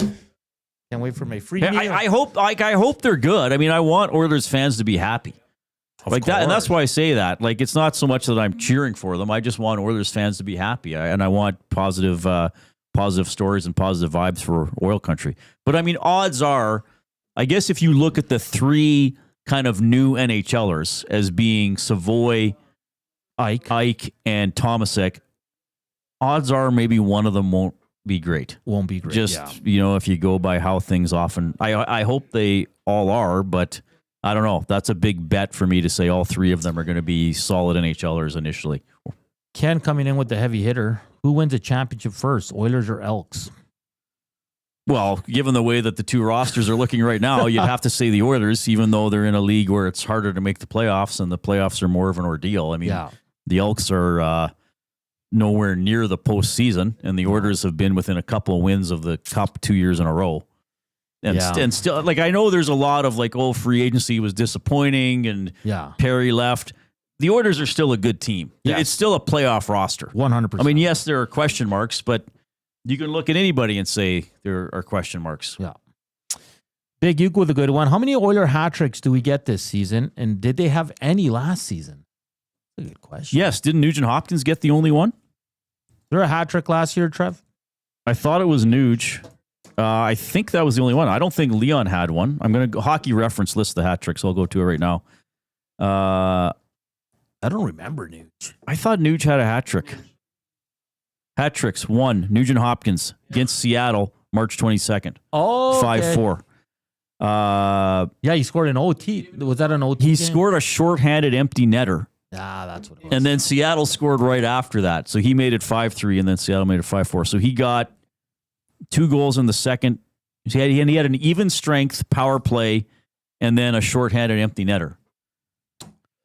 Can't wait for my free meal. I hope they're good. I mean, I want Oilers fans to be happy. Like that, and that's why I say that. Like, it's not so much that I'm cheering for them. I just want Oilers fans to be happy, and I want positive stories and positive vibes for Oil Country. But I mean, odds are, I guess if you look at the 3 kind of new NHLers as being Savoy, Ike, and Tomasek, odds are maybe one of them won't be great. Won't be great. Just, if you go by how things often, I hope they all are, but I don't know. That's a big bet for me to say all 3 of them are going to be solid NHLers initially. Ken coming in with the heavy hitter. Who wins a championship first, Oilers or Elks? Well, given the way that the 2 rosters are looking right now, you'd have to say the Oilers, even though they're in a league where it's harder to make the playoffs and the playoffs are more of an ordeal. I mean, the Elks are nowhere near the postseason, and the Oilers have been within a couple of wins of the Cup 2 years in a row. And still, like, I know there's a lot of like, free agency was disappointing and Perry left. The Oilers are still a good team. Yes. It's still a playoff roster. 100%. I mean, yes, there are question marks, but you can look at anybody and say there are question marks. Yeah. Big Uke with a good one. How many Oiler hat tricks do we get this season? And did they have any last season? That's a good question. Yes. Didn't Nugent Hopkins get the only one? Was there a hat trick last year, Trev? I thought it was Nuge. I think that was the only one. I don't think Leon had one. I'm going to hockey reference list the hat tricks. I'll go to it right now. I don't remember Nuge. I thought Nuge had a hat trick. Hat tricks, 1. Nugent Hopkins against Seattle, March 22nd. Oh, 5-4. He scored an OT. Was that an OT? He scored a shorthanded empty netter. That's what it was. And then Seattle scored right after that. So he made it 5-3, and then Seattle made it 5-4. So he got 2 goals in the second. He had an even strength power play and then a shorthanded empty netter.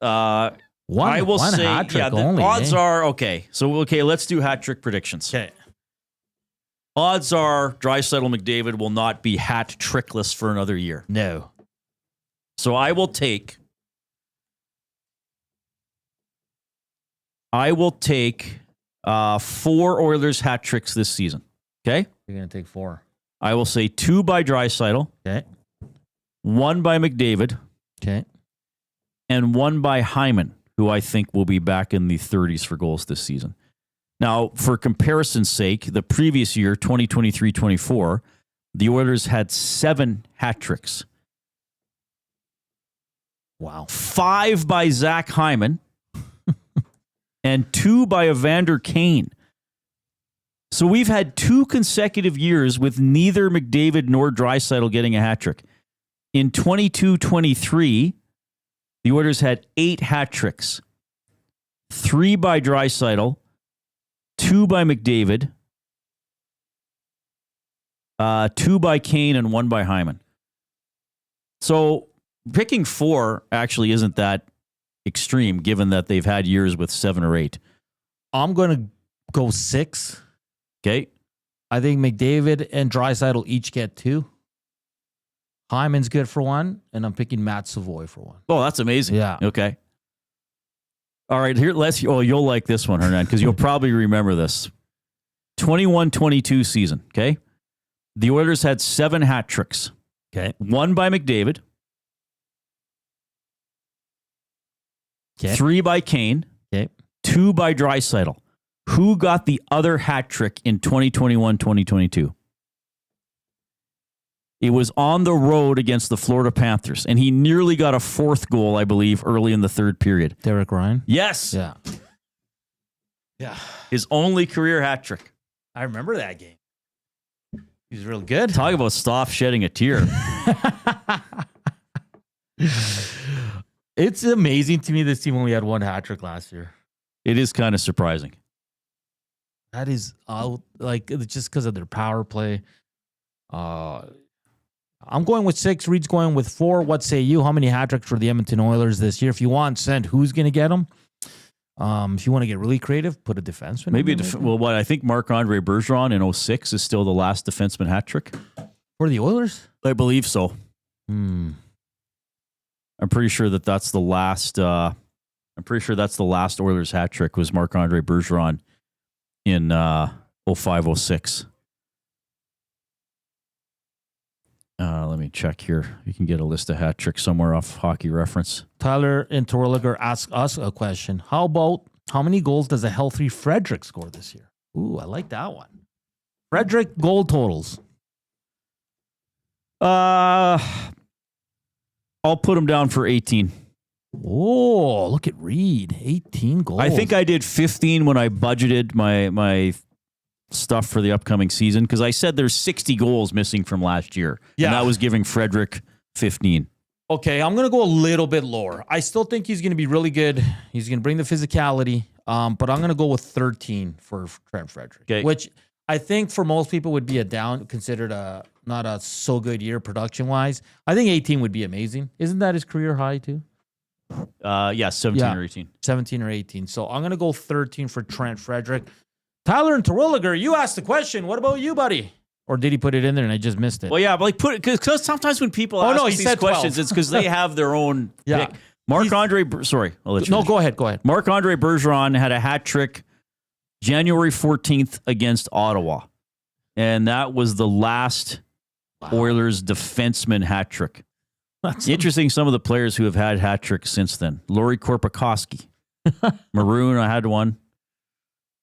I will say, the odds are, okay. So, let's do hat trick predictions. Okay. Odds are Draisaitl McDavid will not be hat trickless for another year. No. So I will take 4 Oilers hat tricks this season. Okay? You're going to take 4. I will say 2 by Draisaitl. Okay. 1 by McDavid. Okay. And 1 by Hyman, who I think will be back in the 30s for goals this season. Now, for comparison's sake, the previous year, 2023-24, the Oilers had 7 hat tricks. Wow. 5 by Zach Hyman and 2 by Evander Kane. So we've had 2 consecutive years with neither McDavid nor Draisaitl getting a hat trick. In 22-23, the Oilers had 8 hat tricks. 3 by Draisaitl, 2 by McDavid, 2 by Kane, and 1 by Hyman. So picking 4 actually isn't that extreme, given that they've had years with 7 or 8. I'm going to go 6. Okay. I think McDavid and Draisaitl each get 2. Hyman's good for 1, and I'm picking Matt Savoy for 1. Oh, that's amazing. Yeah. Okay. All right, here, you'll like this one, Hernan, because you'll probably remember this. 21-22 season, okay? The Oilers had 7 hat tricks. Okay. 1 by McDavid. Okay. 3 by Kane. Okay. 2 by Draisaitl. Who got the other hat trick in 2021-2022? It was on the road against the Florida Panthers, and he nearly got a 4th goal, I believe, early in the 3rd period. Derek Ryan? Yes. Yeah. Yeah. His only career hat trick. I remember that game. He was real good. Talk about stop shedding a tear. It's amazing to me this team only had 1 hat trick last year. It is kind of surprising. That is just because of their power play. I'm going with 6. Reed's going with 4. What say you? How many hat tricks for the Edmonton Oilers this year? If you want, send who's going to get them. If you want to get really creative, put a defenseman. Maybe I think Marc-Andre Bergeron in 06 is still the last defenseman hat trick for the Oilers. I believe so. I'm pretty sure that's the last. I'm pretty sure that's the last Oilers hat trick was Marc-Andre Bergeron in 05-06. Let me check here. You can get a list of hat tricks somewhere off Hockey Reference. Tyler in Terwilliger asked us a question. How many goals does a healthy Frederick score this year? Ooh, I like that one. Frederick goal totals. I'll put him down for 18. Oh, look at Reed. 18 goals. I think I did 15 when I budgeted my stuff for the upcoming season, because I said there's 60 goals missing from last year. Yeah. And that was giving Frederick 15. Okay, I'm going to go a little bit lower. I still think he's going to be really good. He's going to bring the physicality, but I'm going to go with 13 for Trent Frederick, okay, which I think for most people would be considered not a so good year production-wise. I think 18 would be amazing. Isn't that his career high too? 17 or 18. 17 or 18. So I'm going to go 13 for Trent Frederick. Tyler and Terwilliger, you asked the question. What about you, buddy? Or did he put it in there and I just missed it? Well, yeah, but because sometimes when people ask these questions, it's because they have their own pick. Marc-Andre, I'll let you finish. Go ahead. Marc-Andre Bergeron had a hat trick January 14th against Ottawa. And that was the last Oilers defenseman hat trick. That's interesting. Some of the players who have had hat tricks since then. Laurie Korpikoski. Maroon, I had one.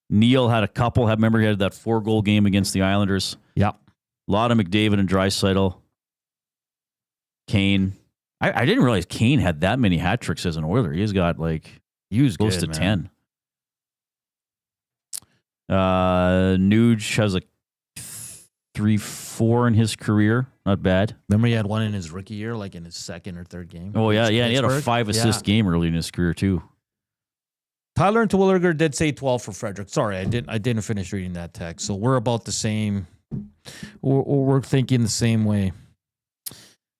Neil had a couple. Remember, he had that 4-goal game against the Islanders. Yeah. A lot of McDavid and Draisaitl. Kane. I didn't realize Kane had that many hat tricks as an Oiler. He was close to 10. Nuge has a 3-4 in his career. Not bad. Remember, he had one in his rookie year, like in his 2nd or 3rd game. Oh, yeah. He had a 5-assist game early in his career, too. Tyler and Terwilliger did say 12 for Frederick. Sorry, I didn't finish reading that text. So we're about the same. We're thinking the same way.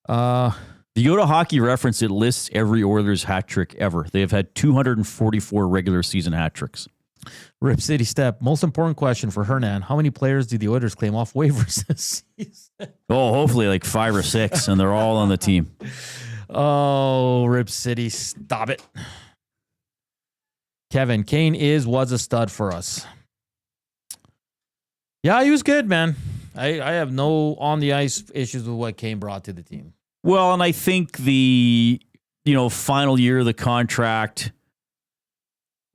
The Yoda Hockey Reference, it lists every Oilers hat trick ever. They have had 244 regular season hat tricks. Rip City Step. Most important question for Hernan. How many players do the Oilers claim off waivers this season? Oh, hopefully like 5 or 6, and they're all on the team. Oh, Rip City, stop it. Kevin, Kane was a stud for us. Yeah, he was good, man. I have no on the ice issues with what Kane brought to the team. Well, and I think the final year of the contract,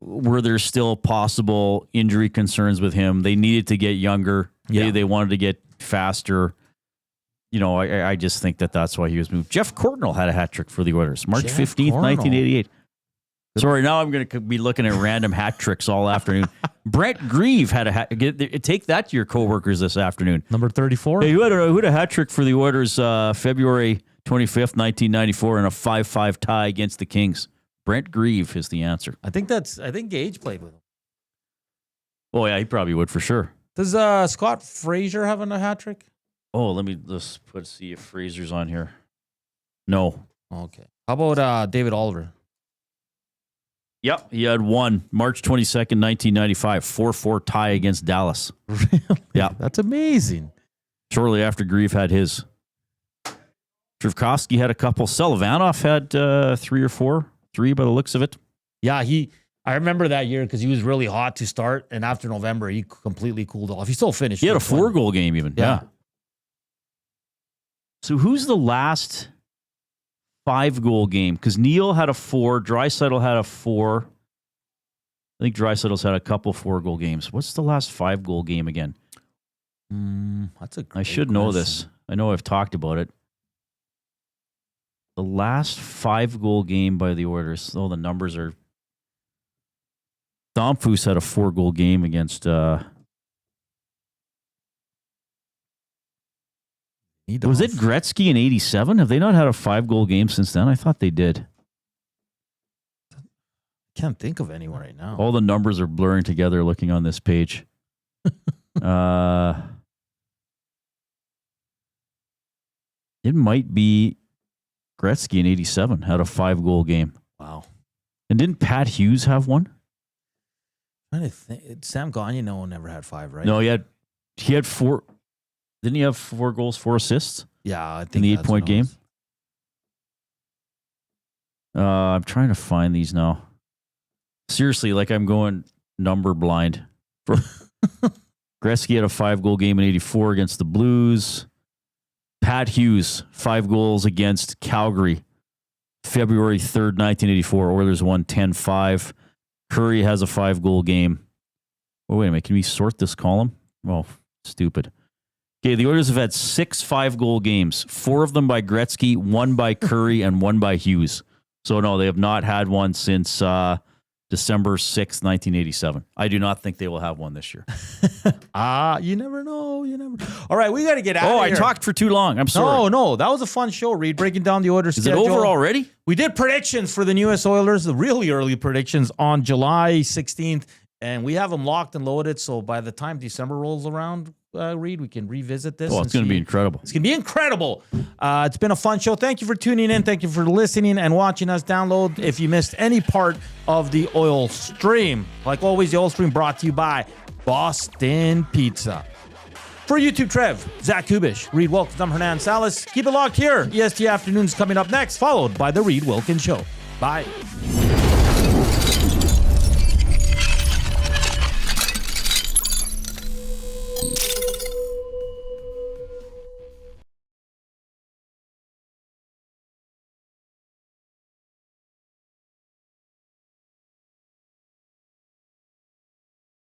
where there's still possible injury concerns with him, they needed to get younger. Yeah. They wanted to get faster. I just think that's why he was moved. Jeff Courtnall had a hat trick for the Oilers, March 15th, 1988. Sorry, now I'm going to be looking at random hat tricks all afternoon. Brent Grieve had a hat. Take that to your coworkers this afternoon. Number 34. Hey, who had a hat trick for the Oilers February 25th, 1994 in a 5-5 tie against the Kings? Brent Grieve is the answer. I think Gage played with him. Oh, yeah, he probably would for sure. Does Scott Fraser have a hat trick? Oh, let's see if Fraser's on here. No. Okay. How about David Oliver? Yep, he had one. March 22nd, 1995, 4-4 tie against Dallas. Really? Yeah. That's amazing. Shortly after Grieve had his. Trivkovsky had a couple. Selivanov had 3 or 4. 3 by the looks of it. Yeah, I remember that year because he was really hot to start, and after November, he completely cooled off. He still finished. He had a 4-goal game even. Yeah. So who's the last 5-goal game? Because Neil had a 4. Draisaitl had a 4. I think Draisaitl's had a couple 4-goal games. What's the last 5-goal game again? That's a. I should know this. I know I've talked about it. The last 5-goal game by the Oilers. Oh, the numbers are. Domfus had a 4-goal game against. Was it Gretzky in 87? Have they not had a 5-goal game since then? I thought they did. Can't think of anyone right now. All the numbers are blurring together looking on this page. It might be Gretzky in 87 had a 5-goal game. Wow. And didn't Pat Hughes have one? I'm trying to think. Sam Gagner never had 5, right? No, he had 4. Didn't he have 4 goals, 4 assists? Yeah, I think in the 8-point game. I'm trying to find these now. Seriously, like I'm going number blind. Gretzky had a 5-goal game in 84 against the Blues. Pat Hughes, 5 goals against Calgary, February 3rd, 1984. Oilers won 10-5. Curry has a 5-goal game. Oh, wait a minute. Can we sort this column? Well, stupid. Okay, the Oilers have had 6 5-goal games. 4 of them by Gretzky, 1 by Curry, and 1 by Hughes. So, no, they have not had one since December 6th, 1987. I do not think they will have one this year. You never know. All right, we got to get out of here. I talked for too long. I'm sorry. No, that was a fun show, Reed, breaking down the Oilers schedule. Is it over already? We did predictions for the newest Oilers, the really early predictions on July 16th, and we have them locked and loaded, so by the time December rolls around, Reed, we can revisit this. Oh, it's going to be incredible. It's going to be incredible. It's been a fun show. Thank you for tuning in. Thank you for listening and watching us. Download if you missed any part of the Oil Stream. Like always, the Oil Stream brought to you by Boston Pizza. For YouTube Trev, Zach Kubish, Reed Wilkins, I'm Hernan Salas. Keep it locked here. EST Afternoons coming up next, followed by The Reed Wilkins Show. Bye.